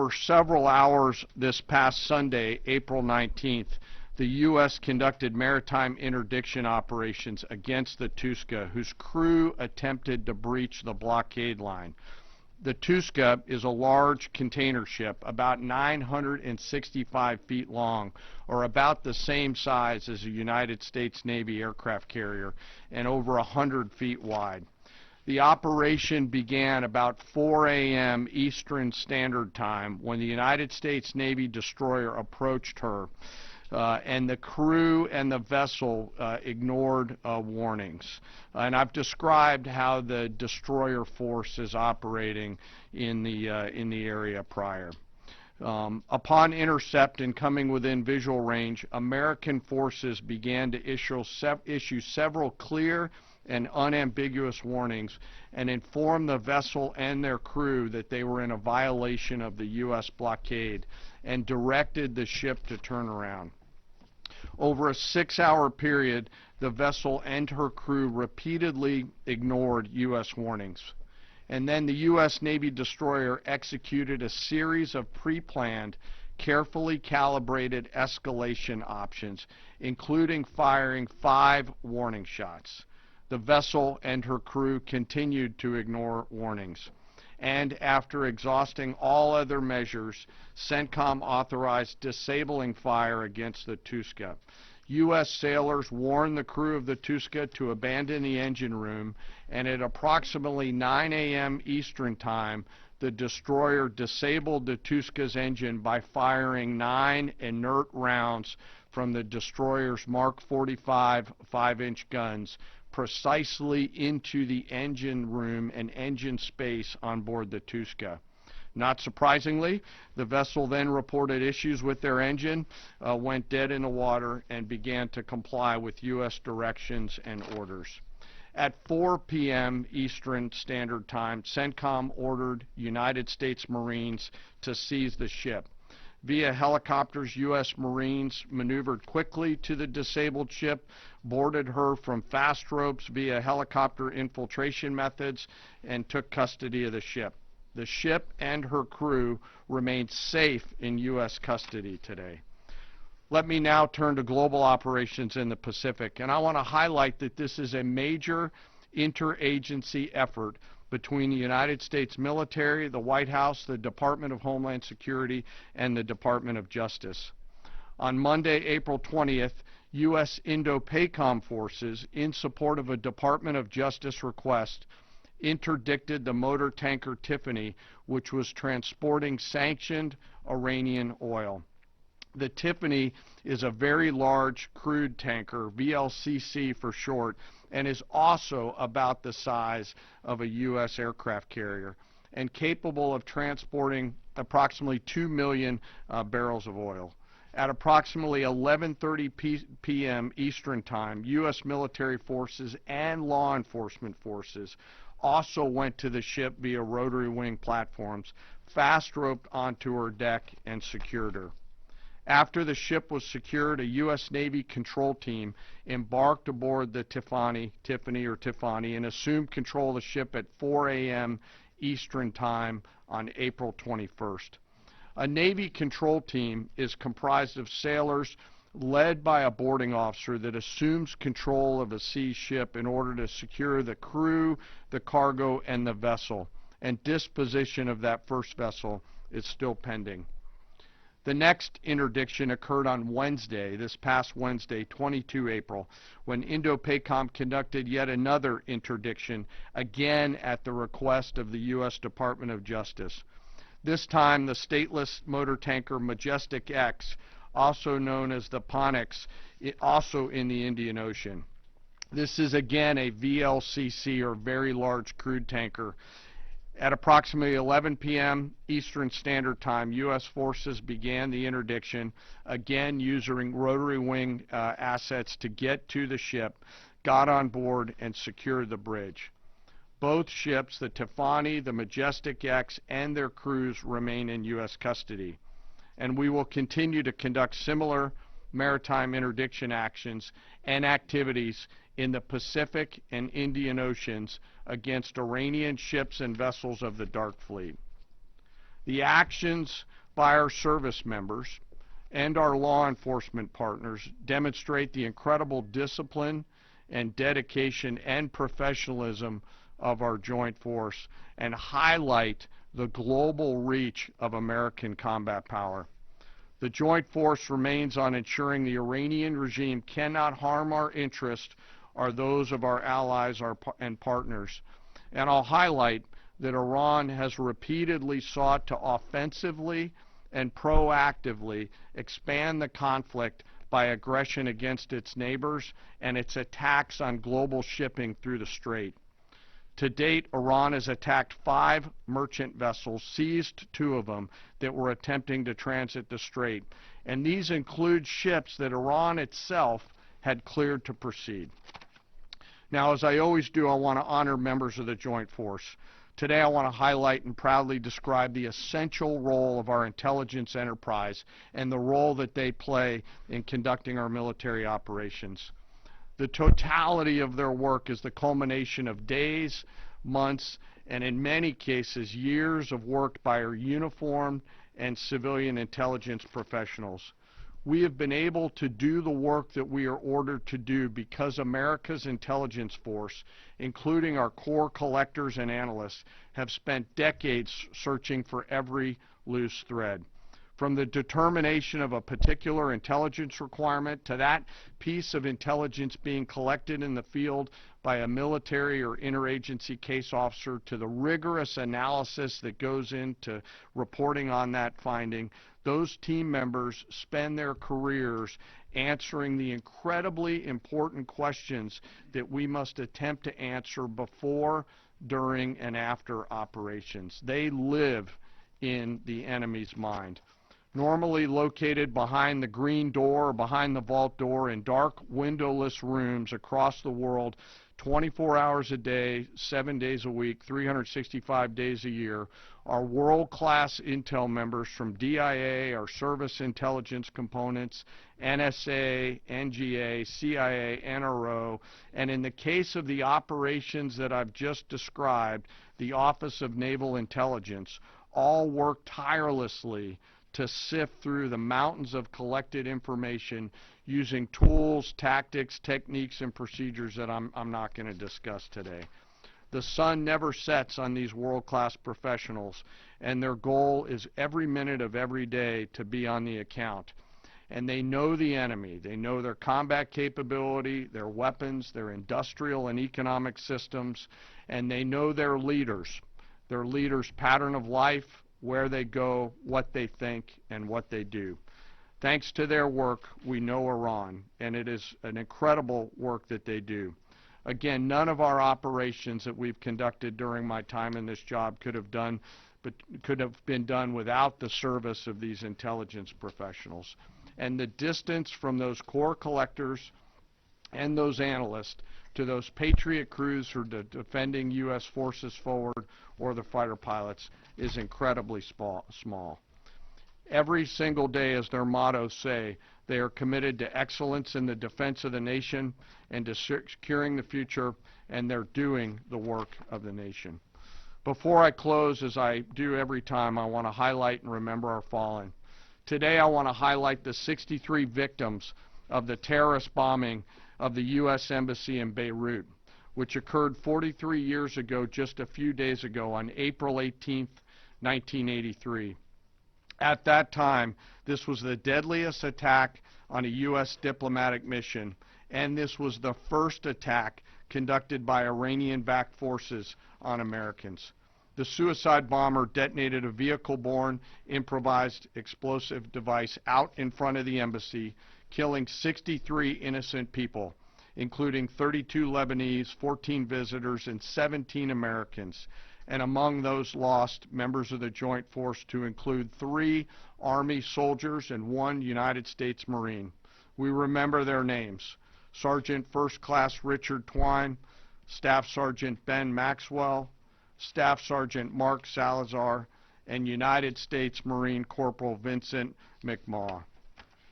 For several hours this past Sunday, April 19th, the U.S. conducted maritime interdiction operations against the Tuska, whose crew attempted to breach the blockade line. The Tuska is a large container ship, about 965 feet long, or about the same size as a United States Navy aircraft carrier, and over 100 feet wide. The operation began about 4 a.m. Eastern Standard Time when the United States Navy destroyer approached her, and the crew and the vessel ignored warnings. And I've described how the destroyer force is operating in the area prior. Upon intercept and coming within visual range, American forces began to issue several clear and unambiguous warnings and inform the vessel and their crew that they were in a violation of the U.S. blockade and directed the ship to turn around. Over a 6-hour period, the vessel and her crew repeatedly ignored U.S. warnings. And then the U.S. Navy destroyer executed a series of pre-planned, carefully calibrated escalation options, including firing 5 warning shots. The vessel and her crew continued to ignore warnings. And after exhausting all other measures, CENTCOM authorized disabling fire against the Tuska. U.S. sailors warned the crew of the Tuska to abandon the engine room, and at approximately 9 a.m. Eastern Time, the destroyer disabled the Tuska's engine by firing 9 inert rounds from the destroyer's Mark 45 5-inch guns precisely into the engine room and engine space on board the Tuska. Not surprisingly, the vessel then reported issues with their engine, went dead in the water, and began to comply with U.S. directions and orders. At 4 p.m. Eastern Standard Time, CENTCOM ordered United States Marines to seize the ship. Via helicopters, U.S. Marines maneuvered quickly to the disabled ship, boarded her from fast ropes via helicopter infiltration methods, and took custody of the ship. The ship and her crew remain safe in U.S. custody today. Let me now turn to global operations in the Pacific, and I want to highlight that this is a major interagency effort between the United States military, the White House, the Department of Homeland Security, and the Department of Justice. On Monday, April 20th, U.S. Indo-PACOM forces, in support of a Department of Justice request, interdicted the motor tanker Tiffany, which was transporting sanctioned Iranian oil. The Tiffany is a very large crude tanker, VLCC for short, and is also about the size of a U.S. aircraft carrier and capable of transporting approximately 2 million barrels of oil. At approximately 11:30 p.m. Eastern Time, U.S. military forces and law enforcement forces also went to the ship via rotary wing platforms, fast-roped onto her deck, and secured her. After the ship was secured, a U.S. Navy control team embarked aboard the Tiffany, and assumed control of the ship at 4 a.m. Eastern Time on April 21st. A Navy control team is comprised of sailors led by a boarding officer that assumes control of a seized ship in order to secure the crew, the cargo, and the vessel. And disposition of that first vessel is still pending. The next interdiction occurred on Wednesday, this past Wednesday, 22 April, when Indo-PACOM conducted yet another interdiction, again at the request of the U.S. Department of Justice. This time, the stateless motor tanker Majestic X, also known as the Ponix, also in the Indian Ocean. This is again a VLCC, or very large crude tanker. At approximately 11 p.m. Eastern Standard Time, U.S. forces began the interdiction, again using rotary wing assets to get to the ship, got on board, and secured the bridge. Both ships, the Tiffany, the Majestic X, and their crews remain in U.S. custody. And we will continue to conduct similar maritime interdiction actions and activities in the Pacific and Indian Oceans against Iranian ships and vessels of the Dark Fleet. The actions by our service members and our law enforcement partners demonstrate the incredible discipline and dedication and professionalism of our joint force and highlight the global reach of American combat power. The joint force remains on ensuring the Iranian regime cannot harm our interests or those of our allies and partners. And I'll highlight that Iran has repeatedly sought to offensively and proactively expand the conflict by aggression against its neighbors and its attacks on global shipping through the Strait. To date, Iran has attacked 5 merchant vessels, seized 2 of them that were attempting to transit the Strait, and these include ships that Iran itself had cleared to proceed. Now, as I always do, I want to honor members of the Joint Force. Today I want to highlight and proudly describe the essential role of our intelligence enterprise and the role that they play in conducting our military operations. The totality of their work is the culmination of days, months, and in many cases years of work by our uniformed and civilian intelligence professionals. We have been able to do the work that we are ordered to do because America's intelligence force, including our core collectors and analysts, have spent decades searching for every loose thread. From the determination of a particular intelligence requirement to that piece of intelligence being collected in the field by a military or interagency case officer to the rigorous analysis that goes into reporting on that finding, those team members spend their careers answering the incredibly important questions that we must attempt to answer before, during, and after operations. They live in the enemy's mind. Normally located behind the green door or behind the vault door in dark, windowless rooms across the world, 24 hours a day, 7 days a week, 365 days a year, are world-class intel members from DIA, our service intelligence components, NSA, NGA, CIA, NRO, and in the case of the operations that I've just described, the Office of Naval Intelligence, all work tirelessly to sift through the mountains of collected information using tools, tactics, techniques, and procedures that I'm not going to discuss today. The sun never sets on these world-class professionals, and their goal is every minute of every day to be on the account. And they know the enemy. They know their combat capability, their weapons, their industrial and economic systems, and they know their leaders' pattern of life, where they go, what they think, and what they do. Thanks to their work, we know Iran, and it is an incredible work that they do. Again, none of our operations that we've conducted during my time in this job could have been done without the service of these intelligence professionals. And the distance from those core collectors and those analysts to those Patriot crews who are defending U.S. forces forward or the fighter pilots is incredibly small. Every single day, as their mottos say, they are committed to excellence in the defense of the nation and to securing the future, and they're doing the work of the nation. Before I close, as I do every time, I want to highlight and remember our fallen. Today I want to highlight the 63 victims of the terrorist bombing of the U.S. Embassy in Beirut, which occurred 43 years ago, just a few days ago, on April 18, 1983. At that time, this was the deadliest attack on a U.S. diplomatic mission, and this was the first attack conducted by Iranian-backed forces on Americans. The suicide bomber detonated a vehicle-borne improvised explosive device out in front of the embassy, killing 63 innocent people, including 32 Lebanese, 14 visitors, and 17 Americans. And among those lost, members of the Joint Force to include 3 Army soldiers and 1 United States Marine. We remember their names: Sergeant First Class Richard Twine, Staff Sergeant Ben Maxwell, Staff Sergeant Mark Salazar, and United States Marine Corporal Vincent McMaw.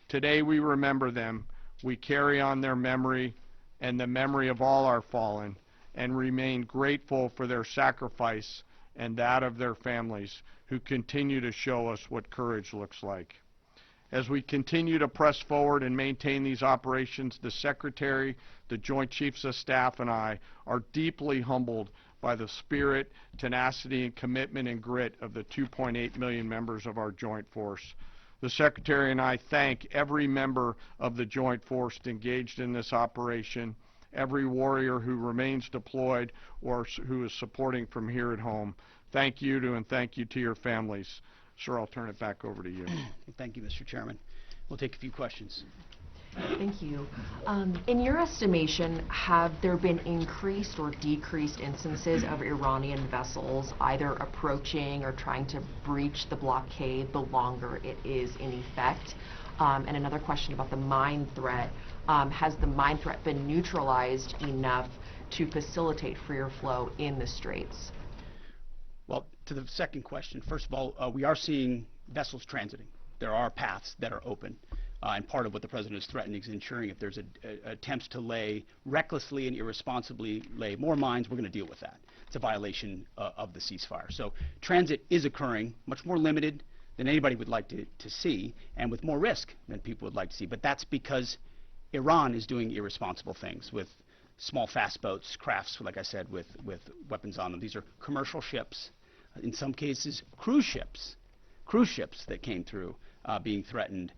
Today we remember them. We carry on their memory and the memory of all our fallen, and remain grateful for their sacrifice and that of their families who continue to show us what courage looks like. As we continue to press forward and maintain these operations, the Secretary, the Joint Chiefs of Staff, and I are deeply humbled by the spirit, tenacity, and commitment and grit of the 2.8 million members of our Joint Force. The Secretary and I thank every member of the Joint Force engaged in this operation, every warrior who remains deployed or who is supporting from here at home. Thank you to and thank you to your families. Sir, I'll turn it back over to you. Thank you, Mr. Chairman. We'll take a few questions. Thank you. In your estimation, have there been increased or decreased instances of Iranian vessels either approaching or trying to breach the blockade the longer it is in effect? And another question about the mine threat. Has the mine threat been neutralized enough to facilitate freer flow in the straits? Well, to the second question, first of all, we are seeing vessels transiting. There are paths that are open. And part of what the President is threatening is ensuring if there's attempts to recklessly and irresponsibly lay more mines, we're going to deal with that. It's a violation of the ceasefire. So transit is occurring, much more limited than anybody would like to see, and with more risk than people would like to see. But that's because Iran is doing irresponsible things with small fast boats, crafts, like I said, with weapons on them. These are commercial ships, in some cases cruise ships that came through being threatened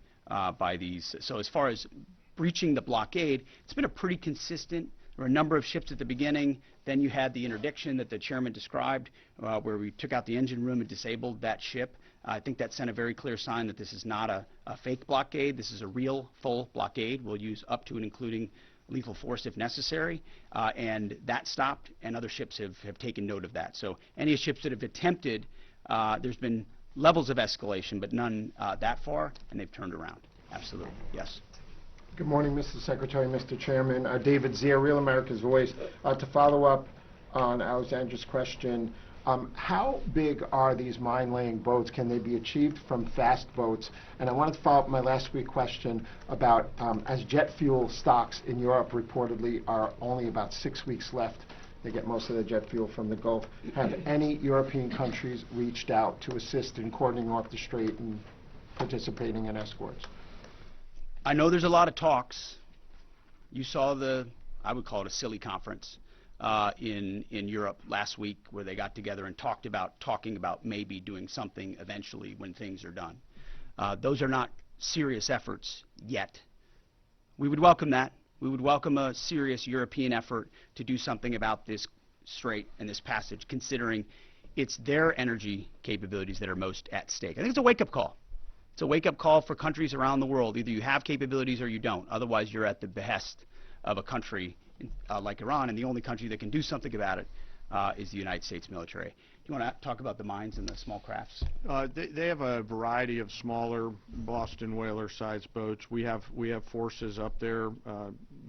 by these. So as far as breaching the blockade, it's been a pretty consistent. There were a number of ships at the beginning. Then you had the interdiction that the chairman described, where we took out the engine room and disabled that ship. I think that sent a very clear sign that this is not a fake blockade. This is a real, full blockade. We'll use up to and including lethal force if necessary. And that stopped, and other ships have taken note of that. So any ships that have attempted, there's been levels of escalation, but none that far, and they've turned around. Absolutely. Yes. Good morning, Mr. Secretary, Mr. Chairman. David Zier, Real America's Voice. To follow up on Alexandra's question, how big are these mine-laying boats? Can they be achieved from fast boats? And I wanted to follow up my last week question about as jet fuel stocks in Europe reportedly are only about 6 weeks left. They get most of their jet fuel from the Gulf. Have any European countries reached out to assist in cordoning off the strait and participating in escorts? I know there's a lot of talks. You saw I would call it a silly conference in Europe last week where they got together and talking about maybe doing something eventually when things are done. Those are not serious efforts yet. We would welcome that. We would welcome a serious European effort to do something about this strait and this passage, considering it's their energy capabilities that are most at stake. I think it's a wake-up call. It's a wake-up call for countries around the world. Either you have capabilities or you don't. Otherwise, you're at the behest of a country like Iran, and the only country that can do something about it is the United States military. Do you want to talk about the mines and the small crafts? They have a variety of smaller Boston whaler-sized boats. We have forces up there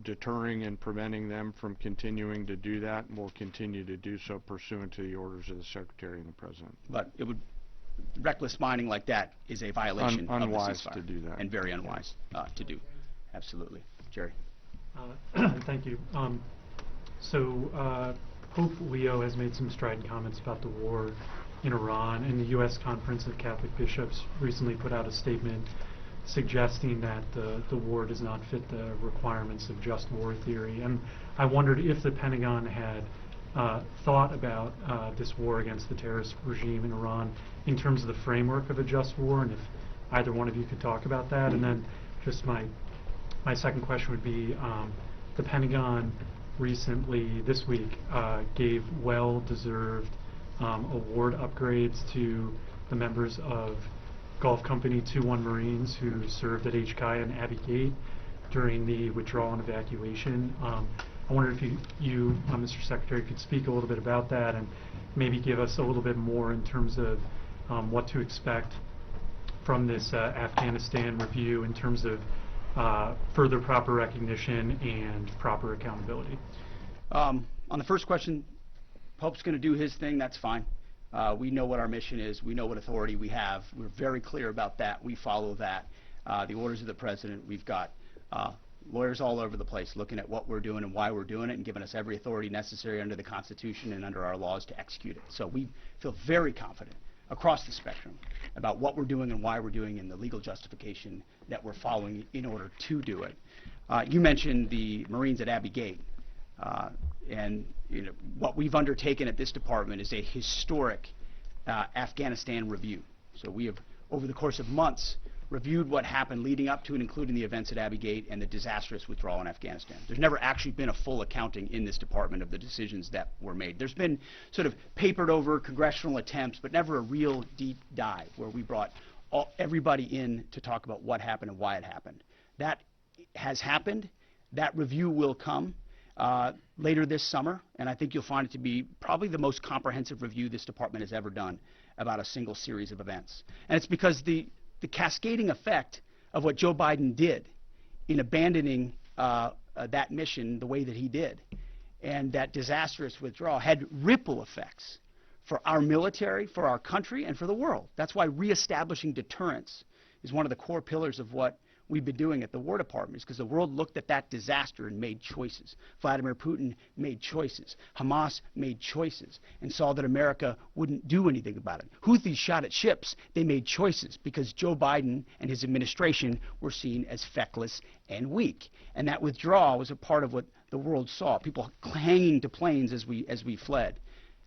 deterring and preventing them from continuing to do that, and we'll continue to do so pursuant to the orders of the Secretary and the President. But reckless mining like that is a violation of the ceasefire. To do that. And very unwise to do. Absolutely. Jerry. Thank you. Pope Leo has made some strident comments about the war in Iran, and the U.S. Conference of Catholic Bishops recently put out a statement suggesting that the war does not fit the requirements of just war theory. And I wondered if the Pentagon had thought about this war against the terrorist regime in Iran in terms of the framework of a just war, and if either one of you could talk about that. And then just my second question would be, the Pentagon recently, this week, gave well-deserved award upgrades to the members of Gulf Company 2-1 Marines who served at HKIA and Abbey Gate during the withdrawal and evacuation. I wonder if you Mr. Secretary, could speak a little bit about that and maybe give us a little bit more in terms of what to expect from this Afghanistan review in terms of further proper recognition and proper accountability. On the first question, Pope's going to do his thing. That's fine. We know what our mission is. We know what authority we have. We're very clear about that. We follow that. The orders of the President. We've got lawyers all over the place looking at what we're doing and why we're doing it and giving us every authority necessary under the Constitution and under our laws to execute it. So we feel very confident across the spectrum about what we're doing and why we're doing and the legal justification that we're following in order to do it. You mentioned the Marines at Abbey Gate. And what we've undertaken at this department is a historic Afghanistan review. So we have, over the course of months, reviewed what happened leading up to and including the events at Abbey Gate and the disastrous withdrawal in Afghanistan. There's never actually been a full accounting in this department of the decisions that were made. There's been sort of papered over congressional attempts, but never a real deep dive where we brought everybody in to talk about what happened and why it happened. That has happened. That review will come later this summer, and I think you'll find it to be probably the most comprehensive review this department has ever done about a single series of events. And it's because the cascading effect of what Joe Biden did in abandoning that mission the way that he did and that disastrous withdrawal had ripple effects for our military, for our country, and for the world. That's why reestablishing deterrence is one of the core pillars of what we've been doing at the War Department, is because the world looked at that disaster and made choices. Vladimir Putin made choices. Hamas made choices and saw that America wouldn't do anything about it. Houthis shot at ships. They made choices because Joe Biden and his administration were seen as feckless and weak. And that withdrawal was a part of what the world saw, people hanging to planes as we fled.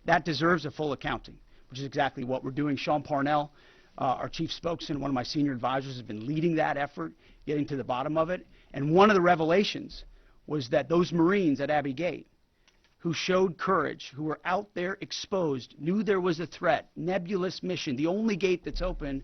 That deserves a full accounting, which is exactly what we're doing. Sean Parnell, our chief spokesman, one of my senior advisors, has been leading that effort, getting to the bottom of it. And one of the revelations was that those Marines at Abbey Gate who showed courage, who were out there exposed, knew there was a threat, nebulous mission, the only gate that's open,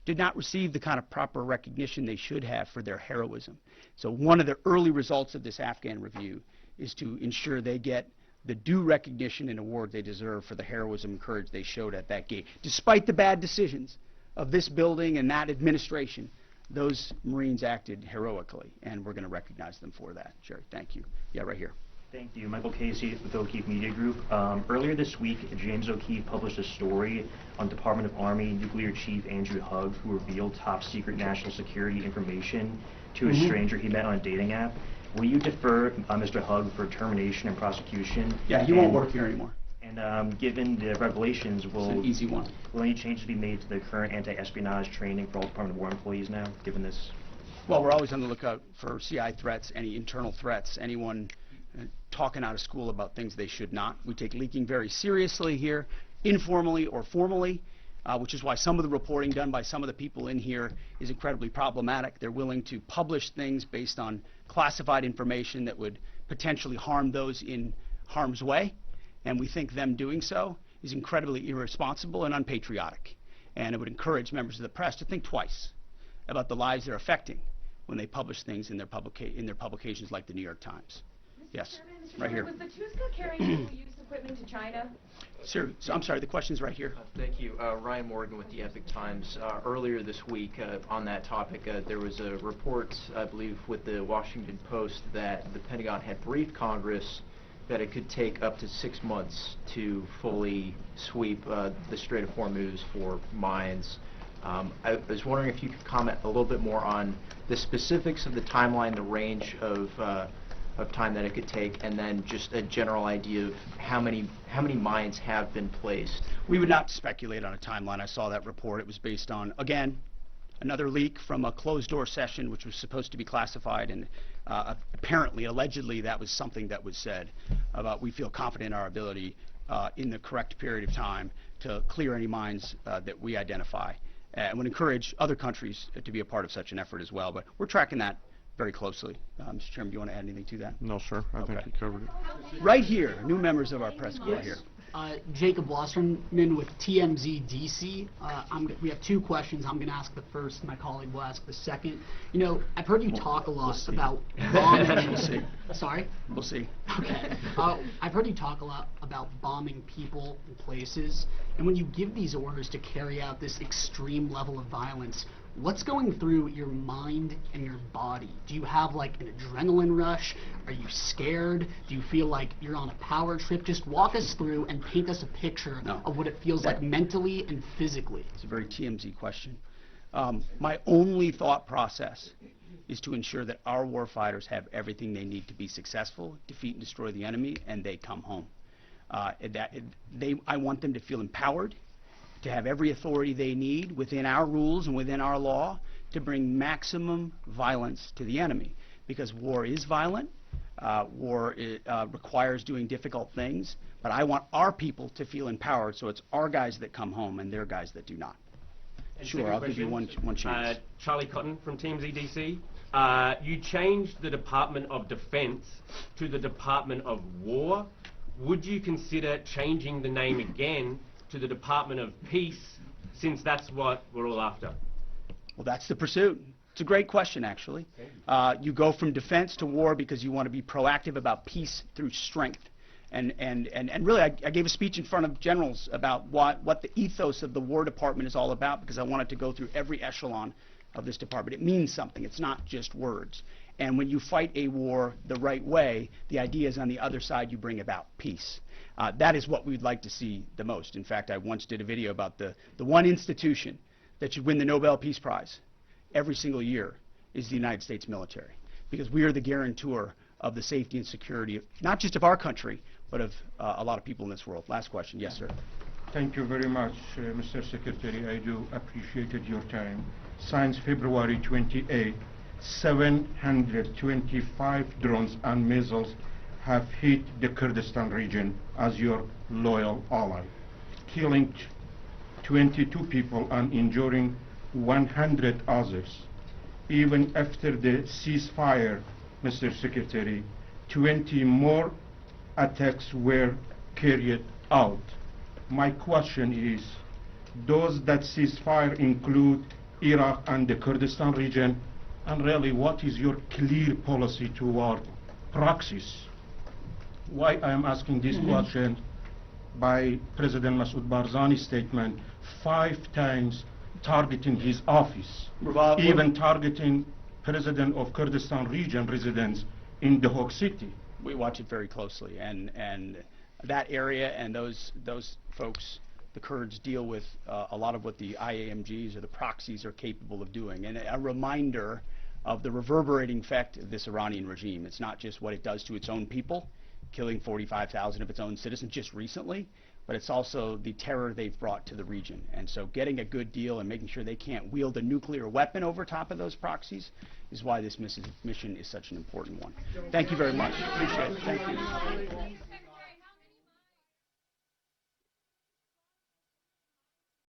did not receive the kind of proper recognition they should have for their heroism. So one of the early results of this Afghan review is to ensure they get the due recognition and award they deserve for the heroism and courage they showed at that gate. Despite the bad decisions of this building and that administration, those Marines acted heroically, and we're going to recognize them for that. Jerry, thank you. Yeah, right here. Thank you. Michael Casey with O'Keefe Media Group. Earlier this week, James O'Keefe published a story on Department of Army Nuclear Chief Andrew Hugg, who revealed top-secret national security information to a stranger he met on a dating app. Will you defer Mr. Hugg for termination and prosecution? Yeah, he won't work here anymore. And given the revelations, It's an easy one. will any changes be made to the current anti-espionage training for all Department of War employees now, given this? Well, we're always on the lookout for CI threats, any internal threats, anyone talking out of school about things they should not. We take leaking very seriously here, informally or formally, which is why some of the reporting done by some of the people in here is incredibly problematic. They're willing to publish things based on classified information that would potentially harm those in harm's way, and we think them doing so is incredibly irresponsible and unpatriotic. And it would encourage members of the press to think twice about the lives they're affecting when they publish things in their publications like the New York Times. Yes, right here. Was the TUSCA carrying single-use equipment to China? Sir, so I'm sorry, the question's right here. Thank you. Ryan Morgan with the Epic Times. Earlier this week, on that topic, there was a report, I believe, with the Washington Post that the Pentagon had briefed Congress that it could take up to 6 months to fully sweep the Strait of Hormuz for mines. I was wondering if you could comment a little bit more on the specifics of the timeline, the range of time that it could take, and then just a general idea of how many mines have been placed. We would not speculate on a timeline. I saw that report. It was based on, again, another leak from a closed-door session which was supposed to be classified, and apparently, allegedly, that was something that was said about we feel confident in our ability in the correct period of time to clear any mines that we identify, and would encourage other countries to be a part of such an effort as well. But we're tracking that very closely. Mr. Chairman, do you want to add anything to that? No, sir. I think you covered it. Right here, new members of our press corps here. Jacob Wasserman with TMZ DC. We have two questions. I'm going to ask the first. My colleague will ask the second. You know, I've heard you talk a lot about bombing. We'll see. Sorry? We'll see. Okay. I've heard you talk a lot about bombing people and places. And when you give these orders to carry out this extreme level of violence, what's going through your mind and your body? Do you have like an adrenaline rush? Are you scared? Do you feel like you're on a power trip? Just walk us through and paint us a picture of what it feels like mentally and physically. It's a very TMZ question. My only thought process is to ensure that our warfighters have everything they need to be successful, defeat and destroy the enemy, and they come home. I want them to feel empowered, to have every authority they need within our rules and within our law to bring maximum violence to the enemy. Because war is violent, war requires doing difficult things, but I want our people to feel empowered, so it's our guys that come home and their guys that do not. And Sure, second I'll give you question, one chance. Charlie Cotton from Team ZDC. You changed the Department of Defense to the Department of War. Would you consider changing the name again to the Department of Peace, since that's what we're all after? Well, that's the pursuit. It's a great question, actually. You go from defense to war because you want to be proactive about peace through strength. And really, I gave a speech in front of generals about what the ethos of the War Department is all about, because I wanted to go through every echelon of this department. It means something. It's not just words. And when you fight a war the right way, the idea is on the other side you bring about peace. That is what we'd like to see the most. In fact, I once did a video about the one institution that should win the Nobel Peace Prize every single year is the United States military, because we are the guarantor of the safety and security, not just of our country, but of a lot of people in this world. Last question. Yes, sir. Thank you very much, Mr. Secretary. I do appreciate your time. Since February 28, 725 drones and missiles have hit the Kurdistan region as your loyal ally, killing 22 people and injuring 100 others. Even after the ceasefire, Mr. Secretary, 20 more attacks were carried out. My question is, does that ceasefire include Iraq and the Kurdistan region? And really, what is your clear policy toward proxies? Why I am asking this question, by President Masoud Barzani's statement, 5 times targeting his office, even targeting President of Kurdistan region residents in the Hope City. We watch it very closely, and that area and those folks, the Kurds, deal with a lot of what the IAMGs or the proxies are capable of doing. And a reminder of the reverberating effect of this Iranian regime. It's not just what it does to its own people, killing 45,000 of its own citizens just recently, but it's also the terror they've brought to the region. And so getting a good deal and making sure they can't wield a nuclear weapon over top of those proxies is why this mission is such an important one. Thank you very much. Appreciate it. Thank you.